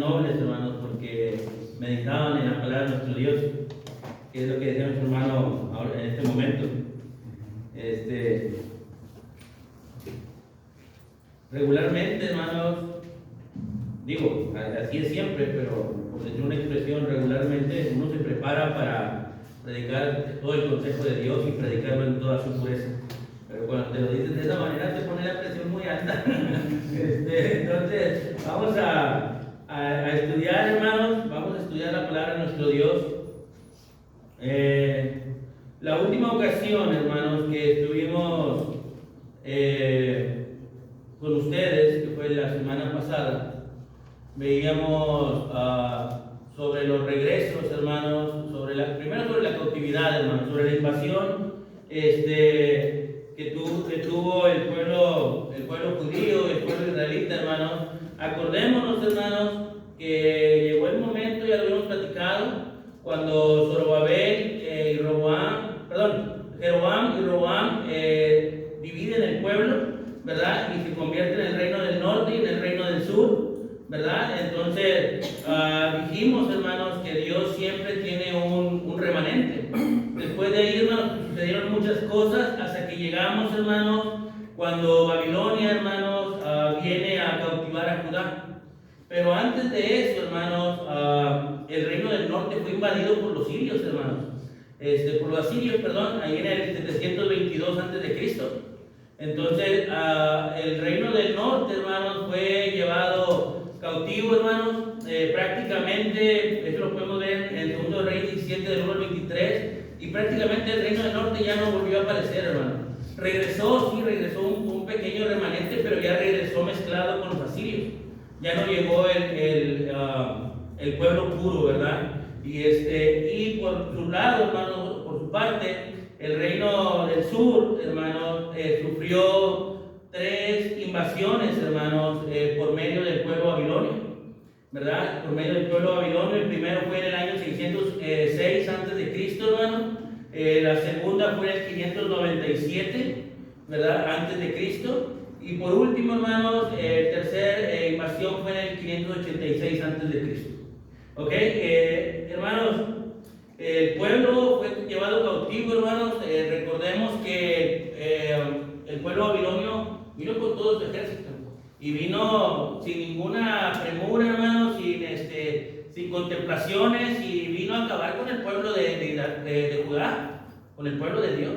nobles, hermanos, porque meditaban en la palabra de nuestro Dios, que es lo que decía nuestro hermano ahora, en este momento. Regularmente, hermanos, digo, así es siempre, pero por decir una expresión, regularmente uno se prepara para predicar todo el consejo de Dios y predicarlo en toda su pureza. Pero cuando te lo dicen de esa manera, te pone la presión muy alta. Entonces, vamos a estudiar, hermanos, vamos a estudiar la palabra de nuestro Dios. La última ocasión, hermanos, que estuvimos con ustedes, que fue la semana pasada, veíamos sobre los regresos, hermanos, primero sobre la cautividad, hermanos, sobre la invasión que tuvo el pueblo judío, el pueblo israelita, hermanos. Acordémonos, hermanos, que llegó el momento, ya lo habíamos platicado, cuando Jeroboam y Roboam dividen el pueblo, ¿verdad? Y se convierten en el reino del norte y en el reino del sur, ¿verdad? Entonces, dijimos, hermanos, que Dios siempre tiene un remanente. Después de ahí, hermanos, sucedieron muchas cosas hasta que llegamos, hermanos, cuando Babilonia, hermanos, viene a cautivar a Judá. Pero antes de eso, hermanos, el reino del norte fue invadido por los sirios, hermanos. Por los asirios, perdón, ahí en el 722 a.C. Entonces, el reino del norte, hermanos, fue llevado cautivo, hermanos. Prácticamente, eso lo podemos ver en el 2 Reyes 17, del 1 al 23, y prácticamente el reino del norte ya no volvió a aparecer, hermanos. Regresó un pequeño remanente, pero ya regresó mezclado con los asirios. Ya no llegó el pueblo puro, ¿verdad? Y por su lado, hermanos, por su parte, el reino del sur, hermanos, sufrió 3 invasiones, hermanos, por medio del pueblo babilonio, ¿verdad? Por medio del pueblo babilonio. El primero fue en el año 606 a.C., hermanos. La segunda fue en el 597, ¿verdad? Antes de Cristo. Y por último, hermanos, tercera invasión fue en el 586 antes de Cristo. ¿Ok? Hermanos, el pueblo fue llevado cautivo, hermanos. Recordemos que el pueblo babilonio vino con todo su ejército y vino sin ninguna premura, hermanos, sin contemplaciones, y vino a acabar con el pueblo de Judá, con el pueblo de Dios.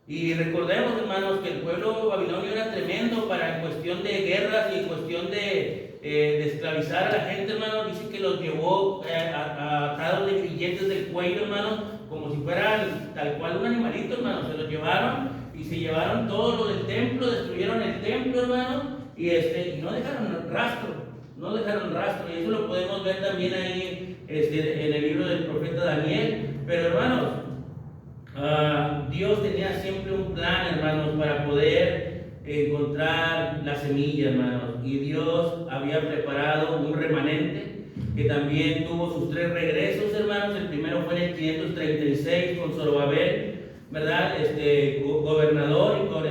Y recordemos, hermanos, que el pueblo babilonio era tremendo para en cuestión de guerras y en cuestión de esclavizar a la gente, hermanos. Dice que los llevó atados de grilletes del cuello, hermanos, como si fueran tal cual un animalito, hermanos. Se los llevaron y se llevaron todo lo del templo, destruyeron el templo, hermanos, y no dejaron rastro, y eso lo podemos ver también ahí en el libro del profeta Daniel. Pero, hermanos, Dios tenía siempre un plan, hermanos, para poder encontrar la semilla, hermanos, y Dios había preparado un remanente que también tuvo sus 3 regresos, hermanos. El primero fue en el 536 con Zorobabel, ¿verdad? Gobernador, y con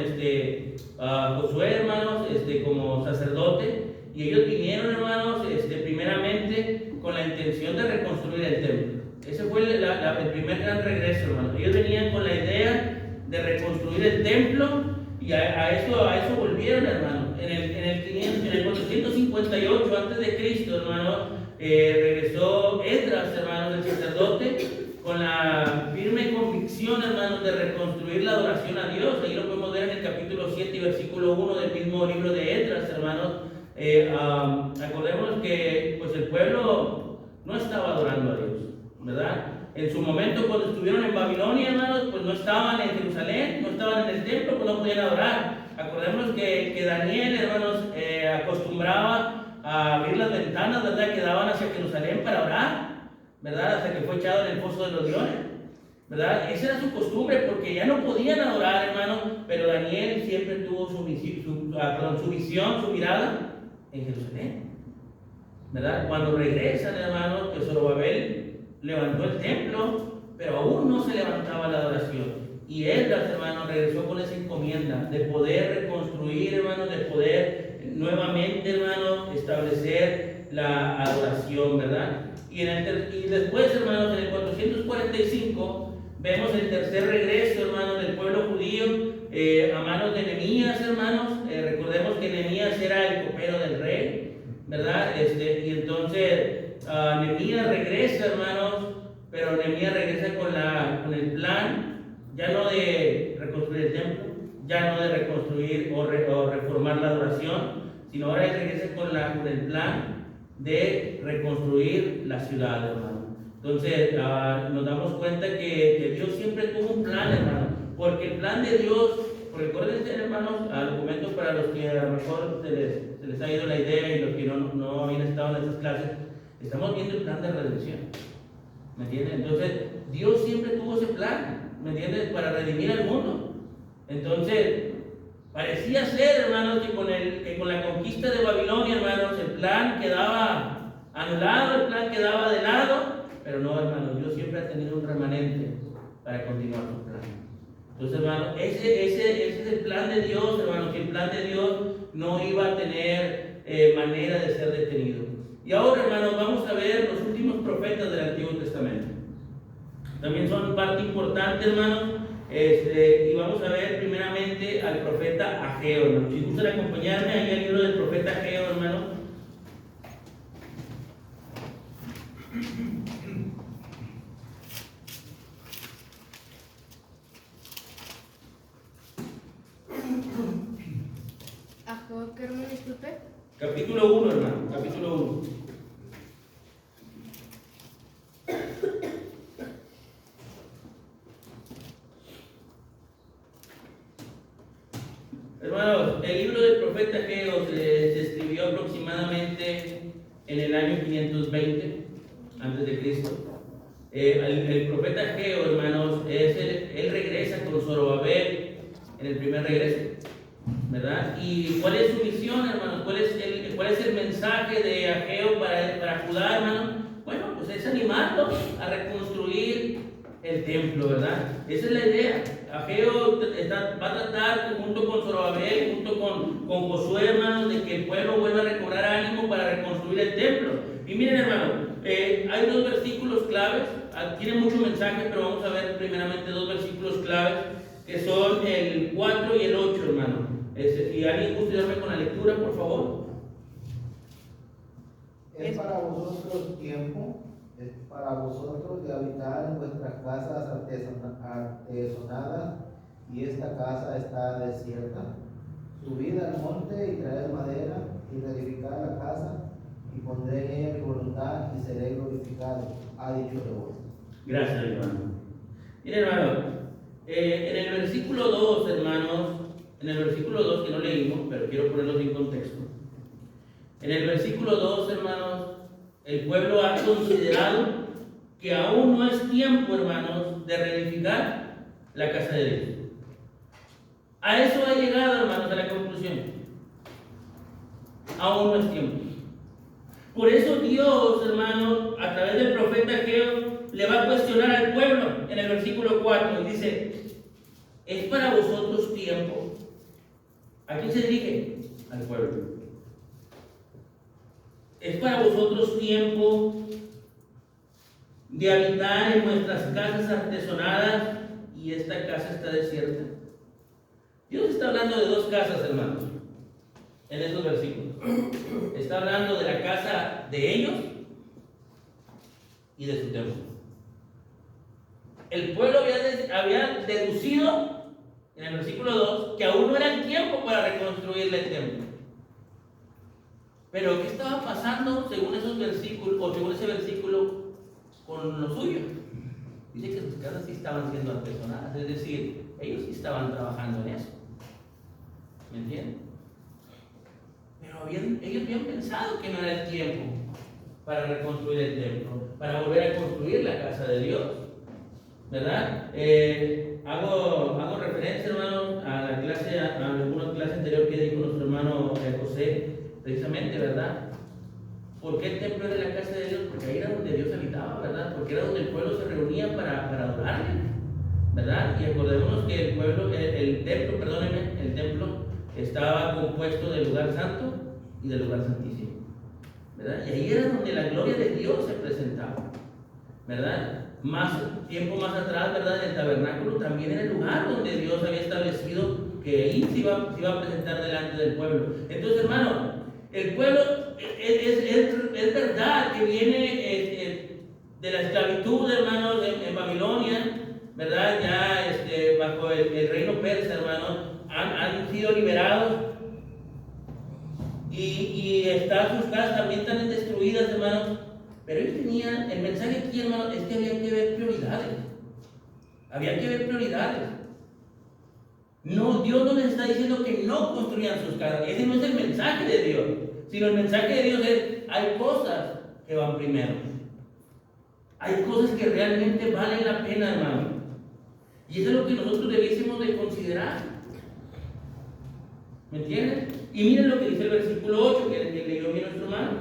Josué, hermanos, como sacerdote. Y ellos vinieron, hermanos, primeramente con la intención de reconstruir el templo. Ese fue el primer gran regreso, hermanos. Ellos venían con la idea de reconstruir el templo, y a eso volvieron, hermanos. En el 458 antes de Cristo, hermanos, regresó Esdras, hermanos, el sacerdote, con la firme convicción, hermanos, de reconstruir la adoración a Dios. Ahí lo podemos ver en el capítulo 7 y versículo 1 del mismo libro de Esdras, hermanos. Acordémonos que pues el pueblo no estaba adorando a Dios, ¿verdad? En su momento, cuando estuvieron en Babilonia, hermanos, pues no estaban en Jerusalén, no estaban en el templo, pues no podían adorar. Acordémonos que Daniel, hermanos, acostumbraba a abrir las ventanas, ¿verdad?, que daban hacia Jerusalén para orar, ¿verdad?, hasta que fue echado en el foso de los leones, ¿verdad? Esa era su costumbre, porque ya no podían adorar, hermanos, pero Daniel siempre tuvo su visión, su mirada en Jerusalén, ¿verdad? Cuando regresan, hermanos, que Zorobabel levantó el templo, pero aún no se levantaba la adoración. Y Esdras, hermanos, regresó con esa encomienda de poder reconstruir, hermanos, de poder nuevamente, hermanos, establecer la adoración, ¿verdad? Y después, hermanos, en el 445, vemos el tercer regreso, hermanos, del pueblo judío a manos de Nehemías, hermanos. Recordemos que Nehemías era el copero del rey, ¿verdad? Y entonces Nehemías regresa, hermanos, pero Nehemías regresa con el plan, ya no de reconstruir el templo, ya no de reconstruir o reformar la adoración, sino ahora él regresa con el plan de reconstruir la ciudad, hermano. Entonces nos damos cuenta que Dios siempre tuvo un plan, hermano, porque el plan de Dios, recuérdense, hermanos, al momento para los que a lo mejor se les ha ido la idea y los que no habían estado en esas clases, estamos viendo el plan de redención, ¿me entiendes? Entonces Dios siempre tuvo ese plan, ¿me entiendes? Para redimir al mundo. Entonces parecía ser, hermanos, que con la conquista de Babilonia, hermanos, el plan quedaba anulado, el plan quedaba de lado, pero no, hermanos, Dios siempre ha tenido un remanente para continuar su plan. Entonces, hermanos, ese es el plan de Dios, hermanos, que el plan de Dios no iba a tener manera de ser detenido. Y ahora, hermanos, vamos a ver los últimos profetas del Antiguo Testamento. También son parte importante, hermanos. Y vamos a ver primeramente al profeta Ageo, hermano. Si gustan acompañarme ahí al libro del profeta Ageo, hermano. Ageo, ¿qué hermano? Disculpe. Capítulo 1, hermano. Capítulo 1. Hermanos, el libro del profeta Ageo se escribió aproximadamente en el año 520 antes de Cristo. El profeta Ageo, hermanos, él regresa con Zorobabel en el primer regreso, ¿verdad? ¿Y cuál es su misión, hermanos? ¿Cuál es el mensaje de Ageo para Judá, hermanos? Bueno, pues es animarlos a reconstruir el templo, ¿verdad? Esa es la idea. Ageo va a tratar junto con Zorobabel, junto con Josué, hermanos, de que el pueblo vuelva a recobrar ánimo para reconstruir el templo. Y miren, hermanos, hay dos versículos claves, tiene mucho mensaje, pero vamos a ver primeramente dos versículos claves, que son el 4 y el 8, hermano. Si alguien gusta ayudarme con la lectura, por favor. Es para vosotros tiempo, es para vosotros de habitar en vuestras casas artesonadas, y esta casa está desierta. Subid al monte y traed madera y reedificad la casa, y pondré en ella mi voluntad y seré glorificado, ha dicho Jehová. Gracias, hermano. Miren, hermano, en el versículo 2, hermanos, en el versículo 2 que no leímos, pero quiero ponerlo en contexto. En el versículo 2, hermanos, el pueblo ha considerado que aún no es tiempo, hermanos, de reedificar la casa de Dios. A eso ha llegado, hermanos, a la conclusión. Aún no es tiempo. Por eso Dios, hermanos, a través del profeta Ageo, le va a cuestionar al pueblo en el versículo 4 y dice: ¿es para vosotros tiempo? ¿A quién se dirige? Al pueblo. ¿Es para vosotros tiempo de habitar en vuestras casas artesonadas y esta casa está desierta? Dios está hablando de dos casas, hermanos, en estos versículos. Está hablando de la casa de ellos y de su templo. El pueblo había deducido en el versículo 2 que aún no era el tiempo para reconstruirle el templo. Pero ¿qué estaba pasando según esos versículos, o según ese versículo, con lo suyo? Dice que sus casas sí estaban siendo artesonadas, es decir, ellos sí estaban trabajando en eso. ¿Me entienden? Pero ellos habían pensado que no era el tiempo para reconstruir el templo, para volver a construir la casa de Dios, ¿verdad? Hago referencia, hermano, a alguna clase anterior que dijo nuestro hermano José, precisamente, ¿verdad? ¿Por qué el templo era la casa de Dios? Porque ahí era donde Dios habitaba, ¿verdad? Porque era donde el pueblo se reunía para adorarle, ¿verdad? Y acordémonos que el templo estaba compuesto del lugar santo y del lugar santísimo. ¿verdad? Y ahí era donde la gloria de Dios se presentaba, ¿verdad? Tiempo más atrás, ¿verdad? En el tabernáculo también era el lugar donde Dios había establecido que ahí se iba a presentar delante del pueblo. Entonces, hermano, el pueblo es verdad que viene de la esclavitud, hermanos, en Babilonia, ¿verdad? Ya bajo el reino persa, hermanos, han sido liberados y sus casas también están destruidas, hermanos. Pero ellos tenían, el mensaje aquí, hermanos, es que había que ver prioridades. Había que ver prioridades. No, Dios no les está diciendo que no construyan sus casas. Ese no es el mensaje de Dios. Sino el mensaje de Dios es, hay cosas que van primero. Hay cosas que realmente valen la pena, hermano. Y eso es lo que nosotros debiésemos de considerar. ¿Me entienden? Y miren lo que dice el versículo 8, que leyó mi nuestro hermano.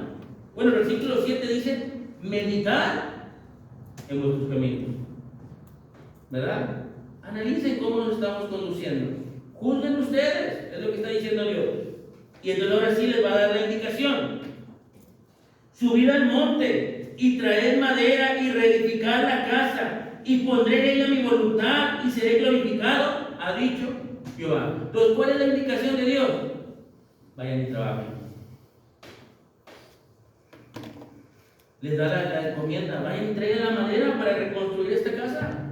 Bueno, el versículo 7 dice, meditar en vuestros caminos. ¿Verdad? Analicen cómo nos estamos conduciendo. Juzguen ustedes, es lo que está diciendo Dios. Y entonces ahora sí les va a dar la indicación. Subid al monte y traed madera y reedificar la casa y pondré en ella mi voluntad y seré glorificado, ha dicho Jehová. Entonces, ¿cuál es la indicación de Dios? Vayan y trabajen. Les da la encomienda, vayan y traigan la madera para reconstruir esta casa.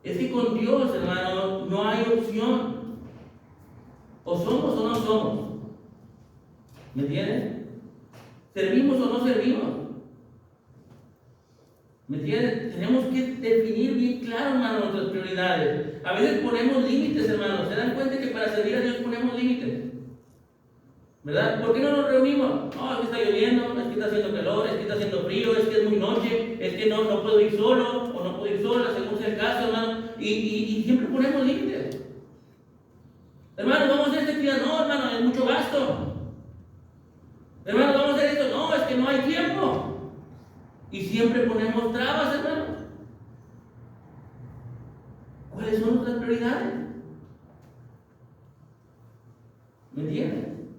Es que con Dios, hermano, no hay opción. O somos o no somos. ¿Me entienden? ¿Servimos o no servimos? ¿Me entienden? Tenemos que definir bien claro, hermano, nuestras prioridades. A veces ponemos límites, hermanos. ¿Se dan cuenta que para servir a Dios ponemos límites? ¿Verdad? ¿Por qué no nos reunimos? No, es que está lloviendo, es que está haciendo calor, es que está haciendo frío, es que es muy noche, es que no puedo ir solo o no puedo ir sola, según sea el caso, hermano. Y siempre ponemos límites. Hermano, vamos a hacer esta actividad. No, hermano, es mucho gasto. Hermano, vamos a hacer esto. No, es que no hay tiempo. Y siempre ponemos trabas, hermano. ¿Cuáles son nuestras prioridades? ¿Me entienden?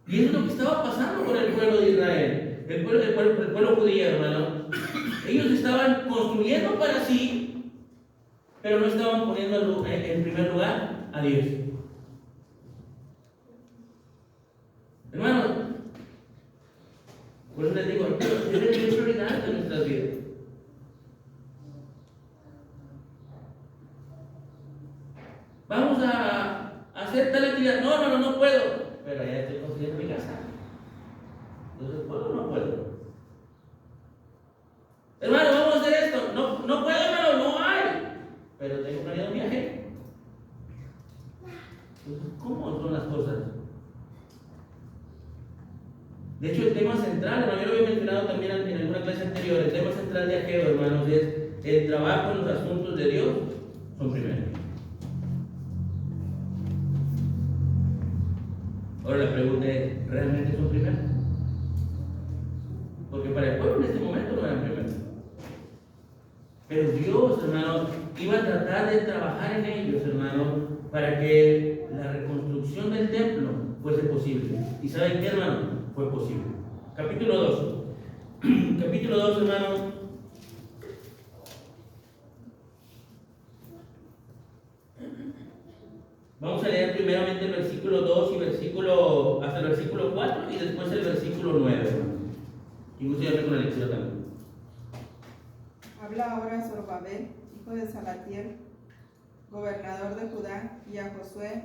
Y eso es lo que estaba pasando con el pueblo de Israel. El pueblo judío, hermano. Ellos estaban construyendo para sí, pero no estaban poniendo en primer lugar a Dios. Hermano, por eso les digo, debe tener prioridad en nuestras vidas. Vamos a hacer tal actividad. No puedo. Pero ya estoy construyendo mi casa. Entonces, ¿puedo o no puedo? Hermano, vamos a hacer esto. No puedo, hermano, no hay. Pero tengo planeado un viaje. Entonces, ¿cómo son las cosas? De hecho, el tema central, hermano, yo lo había mencionado también en alguna clase anterior, el tema central de Ageo, hermanos, es el trabajo en los asuntos de Dios son primero. Ahora la pregunta es, ¿realmente son primero? Porque para el pueblo en este momento no eran primero. Pero Dios, hermano, iba a tratar de trabajar en ellos, hermano, para que la reconstrucción del templo fuese posible. ¿Y saben qué, hermano? Fue posible. Capítulo 2. Capítulo 2, hermano. Vamos a leer primeramente el versículo 2 y hasta el versículo 4 y después el versículo 9, hermano. Incluso ya tengo una lectura también. Habla ahora a Zorobabel, hijo de Salatiel, gobernador de Judá, y a Josué,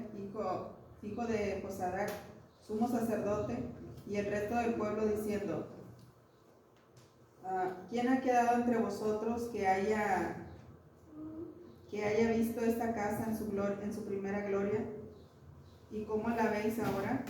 hijo de Josadac, sumo sacerdote, y el resto del pueblo, diciendo: ¿quién ha quedado entre vosotros que haya visto esta casa en su primera gloria? ¿Y cómo la veis ahora?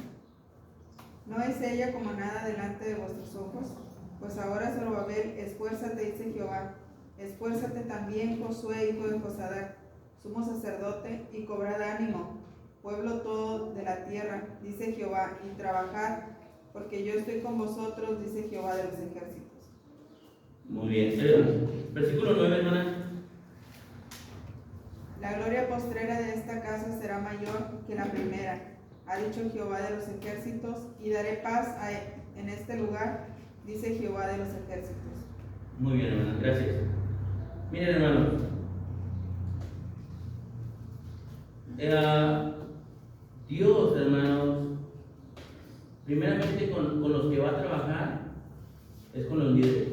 ¿No es ella como nada delante de vuestros ojos? Pues ahora, Zorobabel, esfuérzate, dice Jehová. Esfuérzate también, Josué, hijo de Josadac, sumo sacerdote, y cobrad ánimo, pueblo todo de la tierra, dice Jehová, y trabajad, porque yo estoy con vosotros, dice Jehová de los ejércitos. Muy bien. Versículo 9, hermana. La gloria postrera de esta casa será mayor que la primera, ha dicho Jehová de los ejércitos, y daré paz en este lugar, dice Jehová de los ejércitos. Muy bien, hermanos, gracias. Miren, hermanos, Dios, hermanos, primeramente con los que va a trabajar es con los líderes.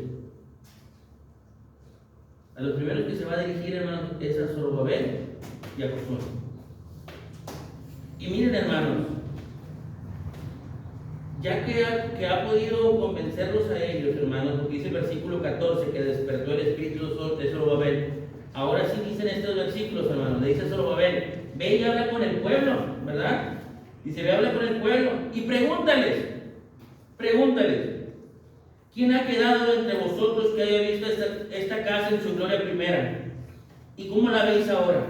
A los primeros que se va a dirigir, hermanos, es a Zorobabel y a Josué. Y miren, hermanos, ya que ha podido convencerlos a ellos, hermanos, porque dice el versículo 14 que despertó el espíritu de Zorobabel. Ahora sí dicen estos versículos, hermanos, le dice a Zorobabel, ve y habla con el pueblo, ¿verdad? Dice, ve y habla con el pueblo y pregúntales, ¿quién ha quedado entre vosotros que haya visto esta casa en su gloria primera? ¿Y cómo la veis ahora?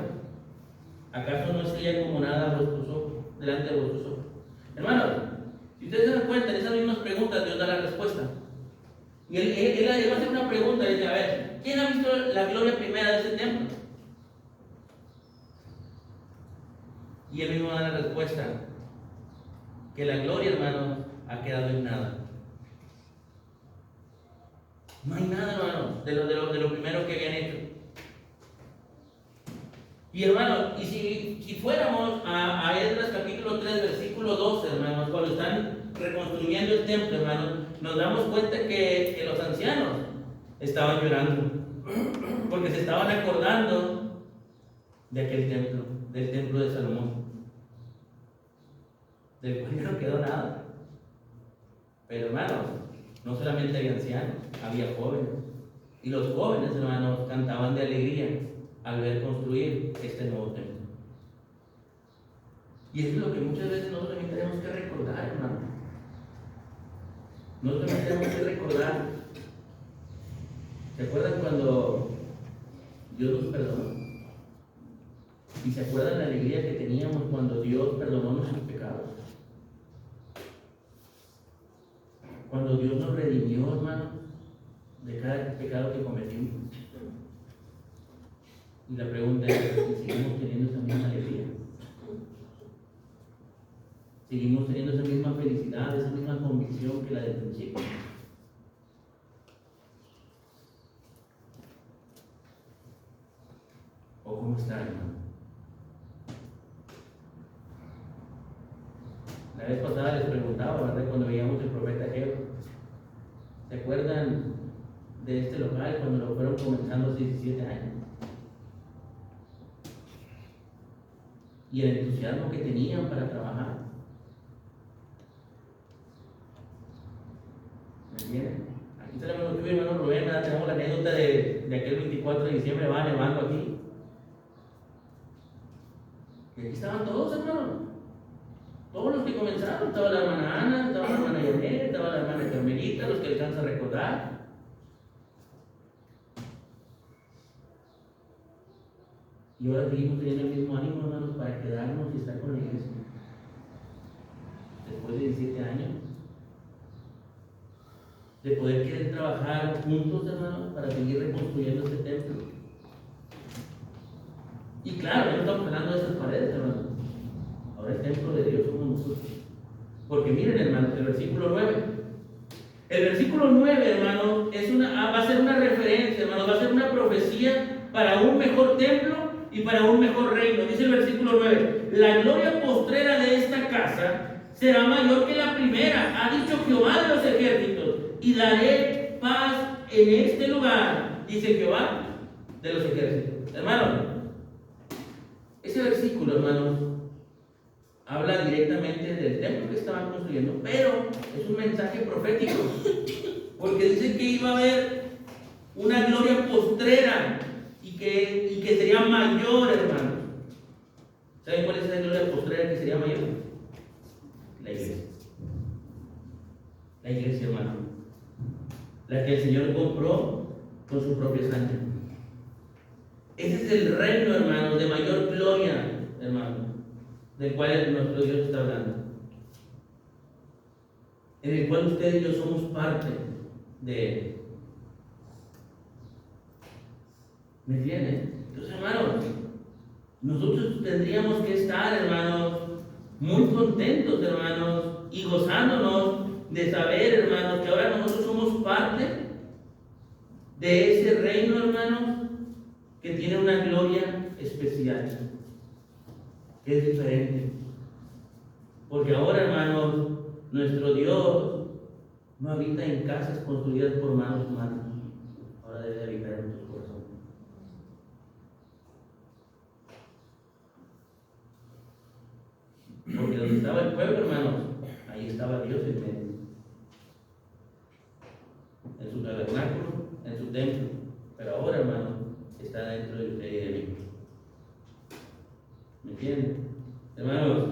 ¿Acaso no es ella como nada a vuestros ojos, delante de vuestros ojos? Hermanos, si ustedes se dan cuenta, en esas mismas preguntas Dios da la respuesta. Y él va a hacer una pregunta y dice, a ver, ¿quién ha visto la gloria primera de ese templo? Y él mismo da la respuesta, que la gloria, hermanos, ha quedado en nada. No hay nada, hermanos, de lo primero que habían hecho. Y hermanos, y si fuéramos a Esdras capítulo 3, versículo 12, hermanos, cuando están reconstruyendo el templo, hermanos, nos damos cuenta que los ancianos estaban llorando, porque se estaban acordando de aquel templo, del templo de Salomón, del cual no quedó nada. Pero hermanos, no solamente había ancianos, había jóvenes. Y los jóvenes, hermanos, cantaban de alegría al ver construir este nuevo templo. Y eso es lo que muchas veces nosotros también tenemos que recordar, hermano. Nosotros también tenemos que recordar. ¿Se acuerdan cuando Dios nos perdonó? ¿Y se acuerdan la alegría que teníamos cuando Dios perdonó nuestros pecados? Cuando Dios nos redimió, hermano, de cada pecado que cometimos. Y la pregunta es, ¿y seguimos teniendo esa misma alegría? ¿Seguimos teniendo esa misma felicidad, esa misma convicción que la del principio? ¿O cómo está, hermano? La vez pasada les preguntaba, ¿verdad? Cuando veíamos el profeta Ageo, ¿se acuerdan de este local cuando lo fueron comenzando hace 17 años? Y el entusiasmo que tenían para trabajar. ¿Me entienden? Aquí tenemos que hermano Rubén, ¿verdad? Tenemos la anécdota de aquel 24 de diciembre, va nevando aquí. Y aquí estaban todos, hermano. Todos los que comenzaron, estaba la hermana Ana, estaba la hermana Yanet, estaba la hermana Carmelita, los que alcanzan a recordar. Y ahora seguimos teniendo el mismo ánimo, hermanos, para quedarnos y estar con la iglesia. Después de 17 años, de poder querer trabajar juntos, hermanos, para seguir reconstruyendo este templo. Y claro, no estamos hablando de esas paredes, hermanos. Ahora el templo de Dios somos nosotros. Porque miren, hermanos, el versículo 9. El versículo 9, hermanos, va a ser una referencia, hermanos, va a ser una profecía para un mejor templo y para un mejor reino. Dice el versículo 9: la gloria postrera de esta casa será mayor que la primera, ha dicho Jehová de los ejércitos, y daré paz en este lugar, dice Jehová de los ejércitos. Hermanos, ese versículo, hermanos, habla directamente del templo que estaban construyendo, pero es un mensaje profético, porque dice que iba a haber una gloria postrera y que sería mayor, hermanos. ¿Saben cuál es esa gloria postrera que sería mayor? La iglesia. La iglesia, hermano. La que el Señor compró con su propia sangre. Ese es el reino, hermano, de mayor gloria, hermano, del cual nuestro Dios está hablando. En el cual usted y yo somos parte de él. ¿Me entienden? Entonces, hermanos, nosotros tendríamos que estar, hermanos, muy contentos, hermanos, y gozándonos de saber, hermanos, que ahora nosotros somos parte de ese reino, hermanos, que tiene una gloria especial, que es diferente. Porque ahora, hermanos, nuestro Dios no habita en casas construidas por manos humanas, ahora debe habitar en nuestros corazones. Porque donde estaba el pueblo, hermanos, ahí estaba Dios en medio. En su tabernáculo, en su templo. Pero ahora, hermanos, está dentro de usted y de mí. ¿Me entienden? Hermanos,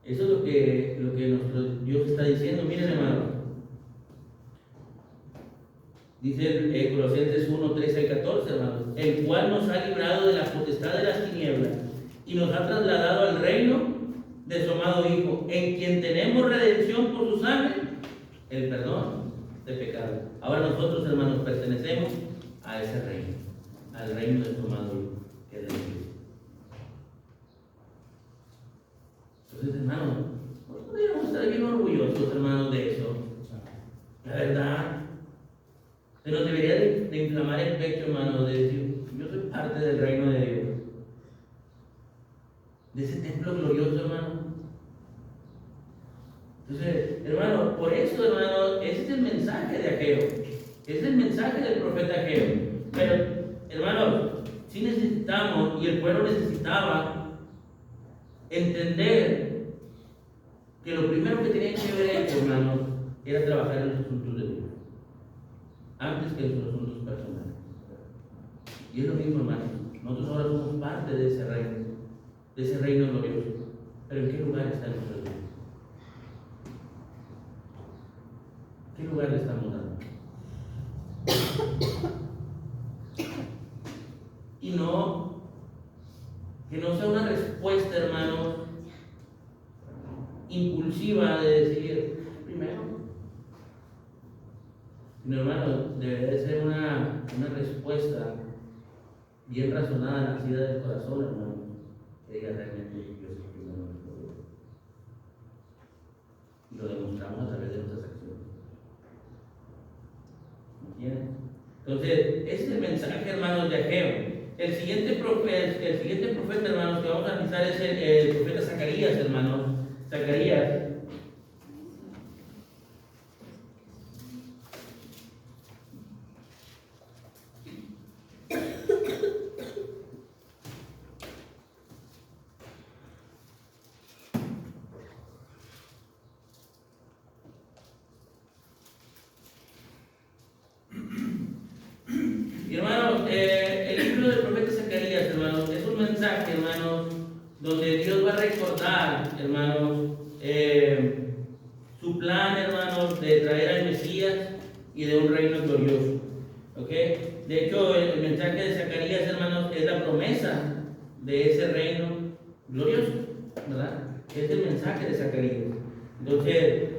eso es lo que nuestro Dios está diciendo. Miren, hermanos. Dice Colosenses 1, 13 al 14, hermanos. El cual nos ha librado de la potestad de las tinieblas y nos ha trasladado al reino de su amado Hijo, en quien tenemos redención por su sangre, el perdón de pecados. Ahora nosotros, hermanos, pertenecemos a ese reino, al reino de su amado Hijo, que es la Iglesia. Entonces, hermanos, nosotros deberíamos estar bien orgullosos, hermanos, de eso. La verdad, se nos debería de inflamar el pecho, hermanos, de decir, yo soy parte del reino de Dios, de ese templo glorioso, hermano. Entonces, hermano, por eso, hermano, ese es el mensaje de Ageo, ese es el mensaje del profeta Ageo. Pero, hermano, sí necesitamos, y el pueblo necesitaba, entender que lo primero que tenían que ver ellos, hermanos, era trabajar en los asuntos de Dios, antes que en sus asuntos personales. Y es lo mismo, hermanos, nosotros ahora somos parte de ese reino glorioso. Pero ¿en qué lugar está nuestro Dios? ¿Qué lugar le estamos dando? Y no, que no sea una respuesta, hermano, impulsiva de decir primero. Sino, hermano, debería de ser una respuesta bien razonada, nacida del corazón, hermano, que diga realmente Dios es primero en nuestro Dios. Y lo demostramos a través de nuestras acciones. ¿Entienden? Entonces, ese es el mensaje, hermanos, de Ageo. El siguiente profeta, hermanos, que vamos a analizar es el profeta Zacarías, hermanos. Zacarías. Hermanos, el libro del profeta Zacarías, hermanos, es un mensaje, hermanos, donde Dios va a recordar, hermanos, su plan, hermanos, de traer al Mesías y de un reino glorioso. ¿Ok? De hecho, el mensaje de Zacarías, hermanos, es la promesa de ese reino glorioso, ¿verdad? Es el mensaje de Zacarías. Entonces,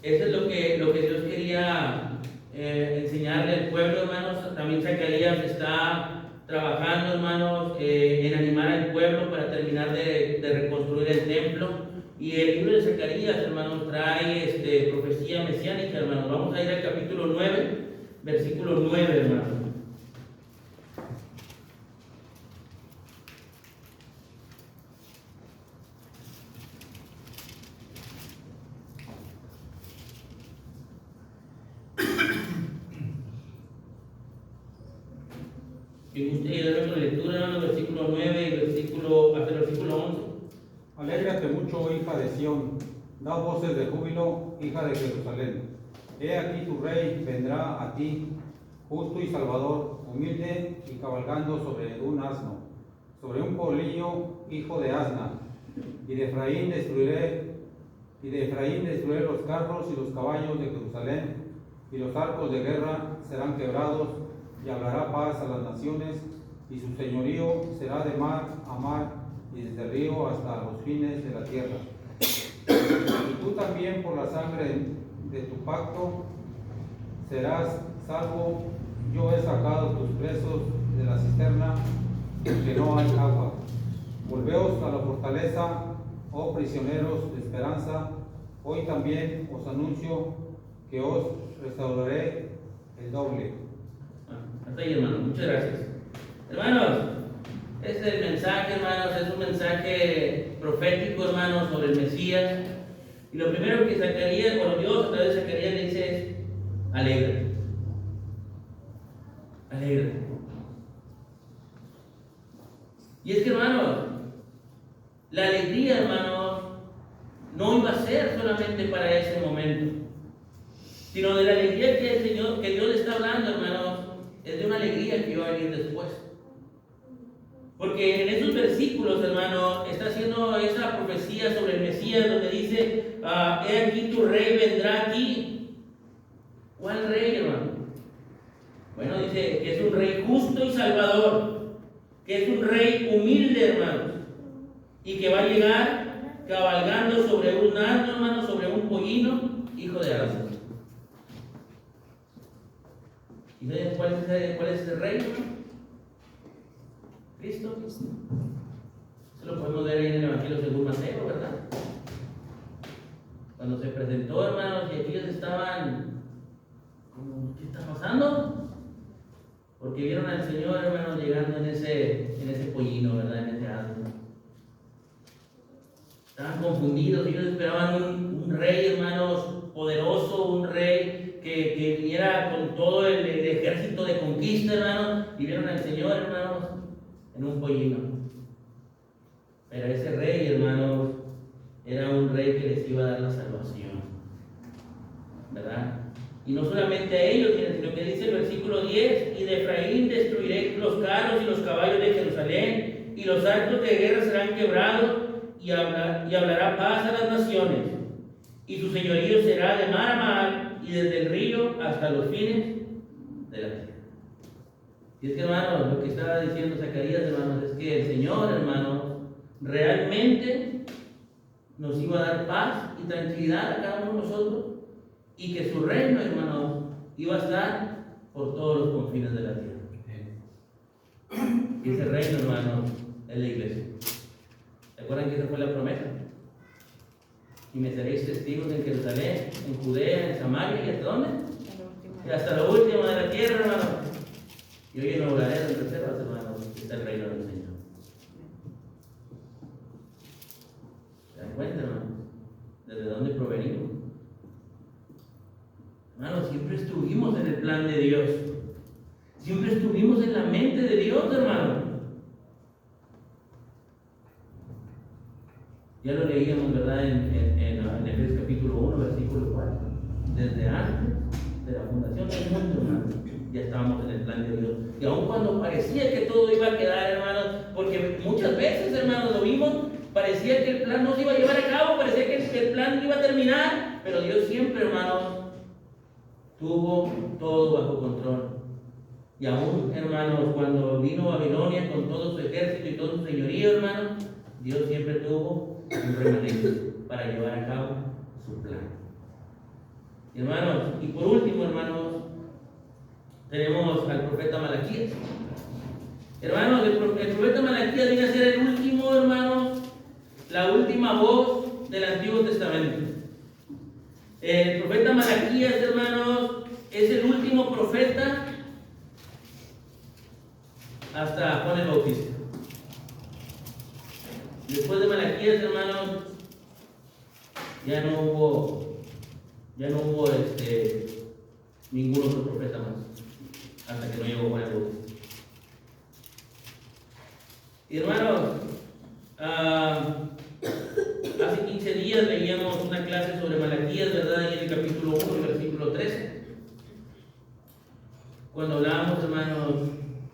eso es lo que Dios quería enseñarle al pueblo, hermanos. También Zacarías está trabajando, hermanos, en animar al pueblo para terminar de reconstruir el templo. Y el libro de Zacarías, hermanos, trae profecía mesiánica, hermanos. Vamos a ir al capítulo 9, versículo 9, hermanos. Y usted ayudarme con la lectura, hermanos, versículo 9 y hasta el versículo 11. Alégrate mucho, hija de Sión, da voces de júbilo, hija de Jerusalén. He aquí tu rey vendrá a ti, justo y salvador, humilde y cabalgando sobre un asno, sobre un polillo, hijo de asna. Y de Efraín destruiré los carros y los caballos de Jerusalén, y los arcos de guerra serán quebrados, y hablará paz a las naciones, y su señorío será de mar a mar, y desde el río hasta los fines de la tierra. Y tú también, por la sangre de tu pacto, serás salvo. Yo he sacado tus presos de la cisterna, porque no hay agua. Volveos a la fortaleza, oh prisioneros de esperanza. Hoy también os anuncio que os restauraré el doble. Hasta ahí, hermano. Muchas gracias. Hermanos, este es el mensaje, hermanos, es un mensaje profético, hermanos, sobre el Mesías. Y lo primero que Zacarías, bueno, Dios a través de Zacarías le dice es: alégrate. Alégrate. Y es que, hermanos, la alegría, hermanos, no iba a ser solamente para ese momento, sino de la alegría que el Señor, que Dios le está hablando, hermanos, es de una alegría que iba a venir después. Porque en esos versículos, hermano, está haciendo esa profecía sobre el Mesías, donde dice: he aquí tu rey vendrá aquí. ¿Cuál rey, hermano? Bueno, dice que es un rey justo y salvador, que es un rey humilde, hermanos, y que va a llegar cabalgando sobre un asno, hermano, sobre un pollino, hijo de asno. ¿Y saben cuál es ese rey, hermano? Cristo. Eso lo podemos ver ahí en el Evangelio según Mateo, ¿verdad? Cuando se presentó, hermanos, y aquellos estaban como: ¿qué está pasando? Porque vieron al Señor, hermanos, llegando en ese pollino, ¿verdad? En ese asno. Estaban confundidos, ellos esperaban un rey, hermanos, poderoso, un rey que viniera con todo el ejército de conquista, hermanos, y vieron al Señor, hermanos, en un pollino. Pero ese rey, hermanos, era un rey que les iba a dar la salvación, ¿verdad? Y no solamente a ellos, sino que dice el versículo 10: y de Efraín destruiré los carros y los caballos de Jerusalén, y los arcos de guerra serán quebrados, y hablará paz a las naciones, y su señorío será de mar a mar, y desde el río hasta los fines de la tierra. Y es que, hermanos, lo que estaba diciendo Zacarías, hermanos, es que el Señor, hermanos, realmente nos iba a dar paz y tranquilidad a cada uno de nosotros, y que su reino, hermanos, iba a estar por todos los confines de la tierra. Y ese reino, hermanos, es la iglesia. ¿Se acuerdan que esa fue la promesa? Y me seréis testigos en Jerusalén, en Judea, en Samaria, ¿y hasta dónde? Y hasta lo último de la tierra, hermanos. Y hoy inauguraré las reservas, hermanos, que está el reino del Señor. ¿Se dan cuenta, hermanos? ¿Desde dónde provenimos? Hermanos, siempre estuvimos en el plan de Dios. Siempre estuvimos en la mente de Dios, hermano. Ya lo leíamos, ¿verdad? En Efesios capítulo 1, versículo 4. Desde antes de la fundación del mundo, hermano, ya estábamos en el plan de Dios. Y aun cuando parecía que todo iba a quedar, hermanos, porque muchas veces, hermanos, lo vimos, parecía que el plan no se iba a llevar a cabo, parecía que el plan iba a terminar, pero Dios siempre, hermanos, tuvo todo bajo control. Y aún, hermanos, cuando vino Babilonia con todo su ejército y todo su señorío, hermanos, Dios siempre tuvo un remanente para llevar a cabo su plan. Y, hermanos, y por último, hermanos, tenemos al profeta Malaquías. Hermanos, el profeta Malaquías viene a ser el último, hermanos, la última voz del Antiguo Testamento. El profeta Malaquías, hermanos, es el último profeta hasta Juan el Bautista. Después de Malaquías, hermanos, ya no hubo ningún otro profeta más, hasta que no llegó Juan el Bautista. Y, hermanos, hace 15 días leíamos una clase sobre Malaquías, ¿verdad? Y en el capítulo 1, versículo 13, cuando hablábamos, hermanos,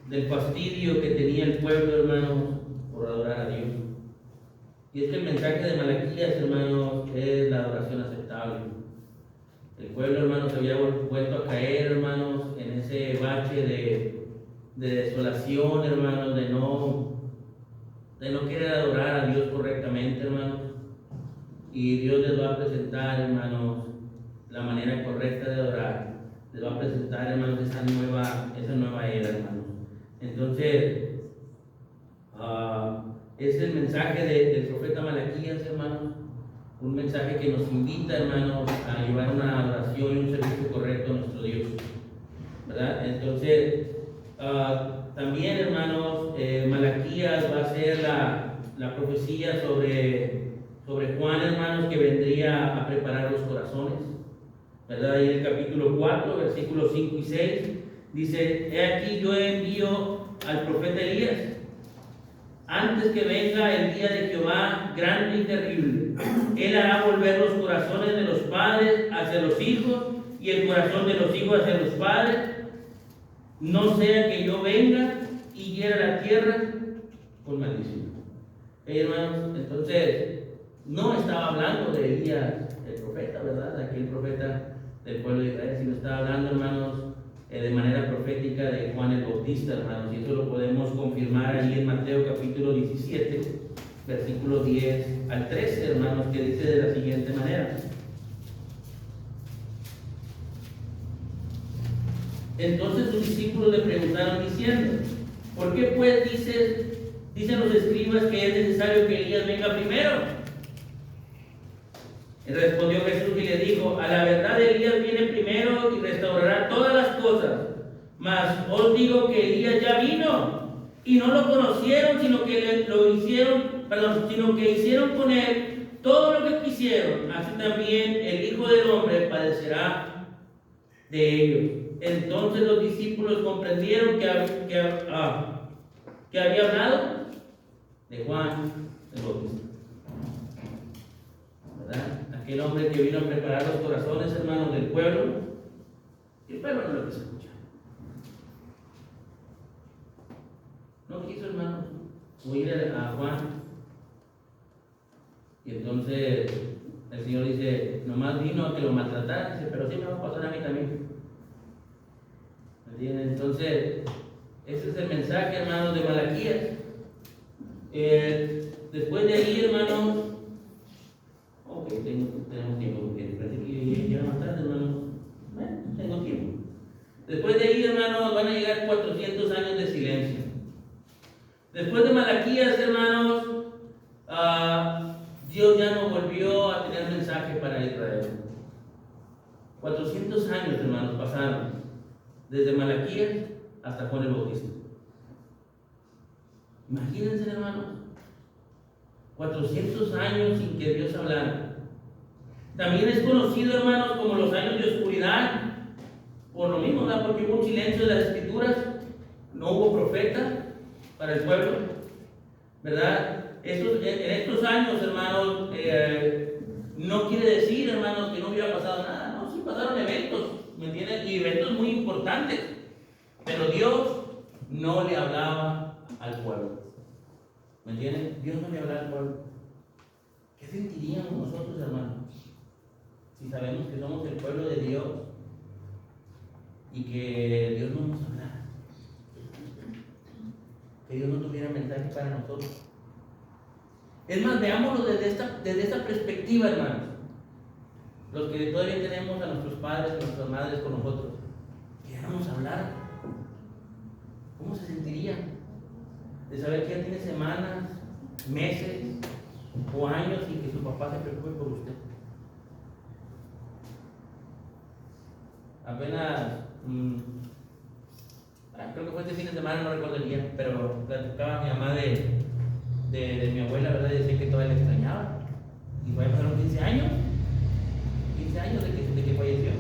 del fastidio que tenía el pueblo, hermanos, por adorar a Dios. Y es que el mensaje de Malaquías, hermanos, es la adoración aceptable. El pueblo, hermanos, se había vuelto a caer, hermanos, en ese bache de desolación, hermanos, de no querer adorar a Dios correctamente, hermanos. Y Dios les va a presentar, hermanos, la manera correcta de adorar. Les va a presentar, hermanos, esa nueva era, hermanos. Entonces, es el mensaje del profeta Malaquías, hermanos. Un mensaje que nos invita, hermanos, a llevar una adoración y un servicio correcto a nuestro Dios, ¿verdad? Entonces, también, hermanos, Malaquías va a ser la profecía sobre Juan, hermanos, que vendría a preparar los corazones, ¿verdad? Y en el capítulo 4, versículos 5 y 6, dice: he aquí yo envío al profeta Elías, antes que venga el día de Jehová grande y terrible. Él hará volver los corazones de los padres hacia los hijos y el corazón de los hijos hacia los padres, no sea que yo venga y hiera la tierra con maldición. Hermanos, entonces no estaba hablando de Elías el profeta, ¿verdad? De aquel profeta del pueblo de Israel, sino estaba hablando, hermanos, de manera profética de Juan el Bautista, hermanos, y eso lo podemos confirmar allí en Mateo capítulo 17, versículos 10 al 13, hermanos, que dice de la siguiente manera: entonces sus discípulos le preguntaron diciendo: ¿por qué pues dicen los escribas que es necesario que Elías venga primero? Y respondió Jesús y le dijo: a la verdad Elías viene primero y restaurará todas las cosas, mas os digo que Elías ya vino y no lo conocieron, sino que hicieron con él todo lo que quisieron. Así también el Hijo del Hombre padecerá de ellos. Entonces los discípulos comprendieron que había hablado de Juan el Bautista, ¿verdad? Aquel hombre que vino a preparar los corazones, hermanos, del pueblo, y el pueblo no lo quiso escuchar. No quiso, hermanos, oír a Juan. Y entonces el Señor dice: nomás vino a que lo maltrataran. Dice: pero sí me va a pasar a mí también. ¿Me entienden? Entonces, ese es el mensaje, hermanos, de Malaquías. Después de ahí, hermanos, ok, tenemos tiempo, porque parece que ya más tarde, hermanos. Bueno, tengo tiempo. Después de ahí, hermanos, van a llegar 400 años de silencio. Después de Malaquías, hermanos, Dios ya no volvió a tener mensaje para Israel. 400 años, hermanos, pasaron desde Malaquías hasta Juan el Bautista. Imagínense, hermanos, 400 años sin que Dios hablara. También es conocido, hermanos, como los años de oscuridad, por lo mismo, ¿verdad? Porque hubo un silencio de las Escrituras, no hubo profeta para el pueblo, ¿verdad? En estos años, hermanos, no quiere decir, hermanos, que no hubiera pasado nada. No, sí pasaron eventos, ¿me entienden? Y eventos muy importantes, pero Dios no le hablaba al pueblo, ¿me entienden? Dios no le hablaba al pueblo. ¿Qué sentiríamos nosotros, hermanos, si sabemos que somos el pueblo de Dios y que Dios no nos hablara? Que Dios no tuviera mensaje para nosotros. Es más, veámoslo desde esta perspectiva, hermanos. Los que todavía tenemos a nuestros padres, a nuestras madres con nosotros, que ya no nos hablaran, ¿cómo se sentirían? De saber que ya tiene semanas, meses o años sin que su papá se preocupe por usted. Apenas, creo que fue este fin de semana, no recuerdo el día, pero platicaba mi mamá de mi abuela, ¿verdad? Y decía que todavía le extrañaba. Y pasaron 15 años de que falleció.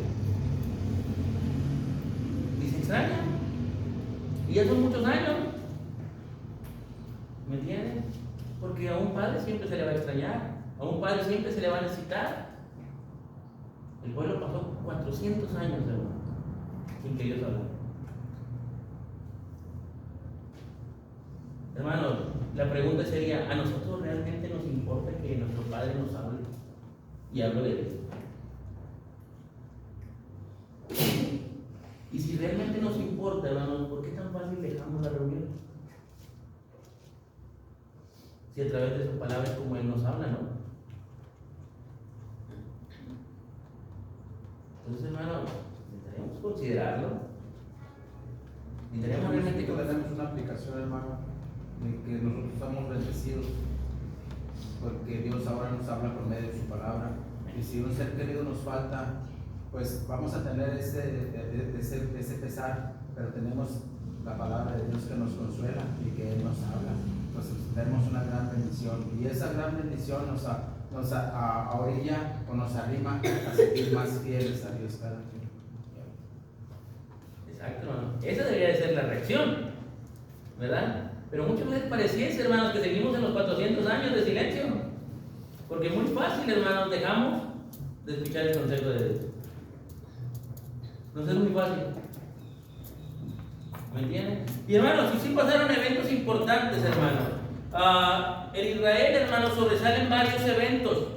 Y se extraña. Y ya son muchos años. ¿Me entienden? Porque a un padre siempre se le va a extrañar. A un padre siempre se le va a necesitar. El pueblo pasó 400 años, hermano, sin que Dios hablara. Hermanos, la pregunta sería: ¿a nosotros realmente nos importa que nuestro Padre nos hable? Y hablo de Él. Y si realmente nos importa, hermanos, ¿por qué tan fácil dejamos la reunión? Si a través de sus palabras como Él nos habla, ¿no? Entonces, hermanos, necesitaríamos considerarlo. Necesitaríamos realmente que tenemos una aplicación, hermano, de que nosotros estamos bendecidos, porque Dios ahora nos habla por medio de su palabra. Y si un ser querido nos falta, pues vamos a tener ese pesar, pero tenemos la palabra de Dios que nos consuela y que Él nos habla. Entonces tenemos una gran bendición, y esa gran bendición nos orilla o nos anima a seguir más fieles a Dios cada día. Exacto, hermano. Esa debería de ser la reacción, ¿verdad? Pero muchas veces pareciese, hermanos, que seguimos en los 400 años de silencio. Porque muy fácil, hermanos, dejamos de escuchar el consejo de Dios. No es muy fácil. ¿Me entienden? Y hermanos, sí pasaron eventos importantes, hermanos. En Israel, hermanos, sobresalen varios eventos,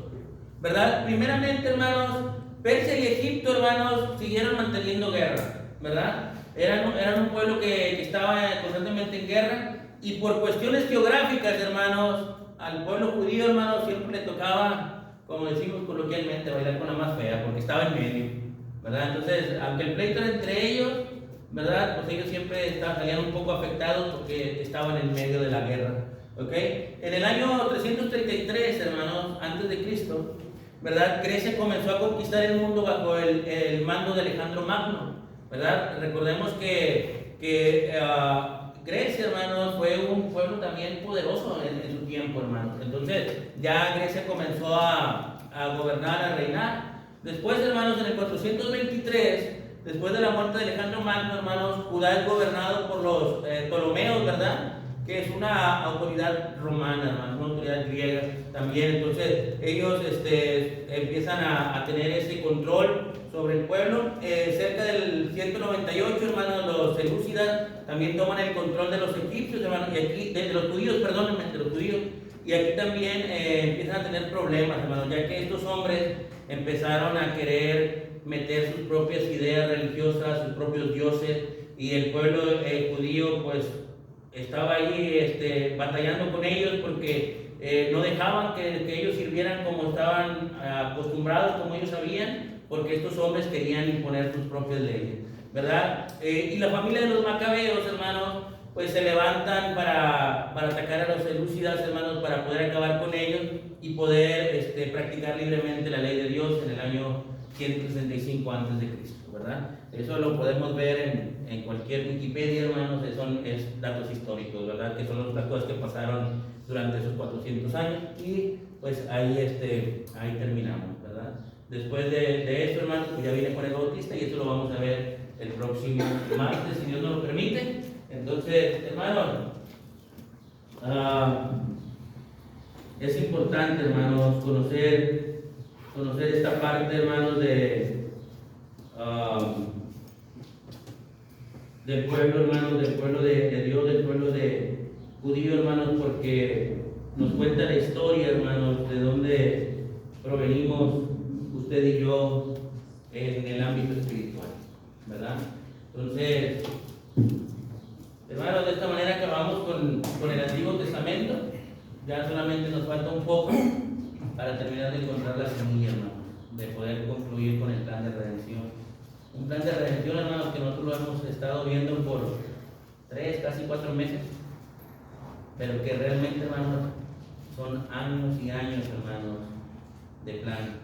¿verdad? Primeramente, hermanos, Persia y Egipto, hermanos, siguieron manteniendo guerra, ¿verdad? Eran un pueblo que estaba constantemente en guerra, y por cuestiones geográficas, hermanos, al pueblo judío, hermanos, siempre le tocaba, como decimos coloquialmente, bailar con la más fea, porque estaba en medio, ¿verdad? Entonces, aunque el pleito era entre ellos, ¿verdad? Pues ellos siempre salían un poco afectados porque estaban en medio de la guerra, ¿ok? En el año 333, hermanos, antes de Cristo, ¿verdad? Grecia comenzó a conquistar el mundo bajo el mando de Alejandro Magno, ¿verdad? Recordemos que Grecia, hermanos, fue un pueblo también poderoso en su tiempo, hermanos. Entonces, ya Grecia comenzó a gobernar, a reinar. Después, hermanos, en el 423, después de la muerte de Alejandro Magno, hermanos, Judá es gobernado por los Ptolomeos, ¿verdad? Que es una autoridad romana, hermanos, una autoridad griega también. Entonces, ellos empiezan a tener ese control sobre el pueblo. Cerca del 198, hermanos, los selúcidas también toman el control de los egipcios, hermanos, y aquí, de los judíos, perdónenme, de los judíos. Y aquí también empiezan a tener problemas, hermanos, ya que estos hombres empezaron a querer meter sus propias ideas religiosas, sus propios dioses, y el pueblo judío pues estaba ahí batallando con ellos porque no dejaban que ellos sirvieran como estaban acostumbrados, como ellos sabían, porque estos hombres querían imponer sus propias leyes, ¿verdad? Y la familia de los macabeos, hermanos, pues se levantan para atacar a los selúcidas, hermanos, para poder acabar con ellos y poder practicar libremente la ley de Dios en el año 165 antes de Cristo, ¿verdad? Eso lo podemos ver en cualquier Wikipedia, hermanos, es datos históricos, ¿verdad? Que son las cosas que pasaron durante esos 400 años, y pues ahí terminamos, ¿verdad? Después de eso, hermanos, pues ya viene Juan el Bautista, y eso lo vamos a ver el próximo martes, si Dios nos lo permite. Entonces, hermanos, es importante, hermanos, conocer esta parte, hermanos, del pueblo, hermanos, del pueblo de Dios, del pueblo de judío, hermanos, porque nos cuenta la historia, hermanos, de dónde provenimos usted y yo en el ámbito espiritual, ¿verdad? Entonces, hermanos, de esta manera acabamos con el Antiguo Testamento. Ya solamente nos falta un poco para terminar de encontrar la semilla, hermanos, de poder concluir con el plan de redención. Un plan de redención, hermanos, que nosotros lo hemos estado viendo por 3, casi 4 meses, pero que realmente, hermanos, son años y años, hermanos, del plan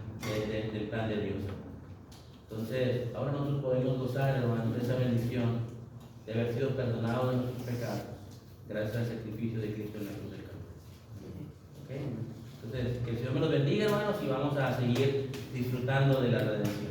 de Dios. Entonces, ahora nosotros podemos gozar, hermanos, de esa bendición de haber sido perdonados de nuestros pecados gracias al sacrificio de Cristo en la cruz del Calvario. ¿Okay? Entonces, que el Señor me los bendiga, hermanos, y vamos a seguir disfrutando de la redención.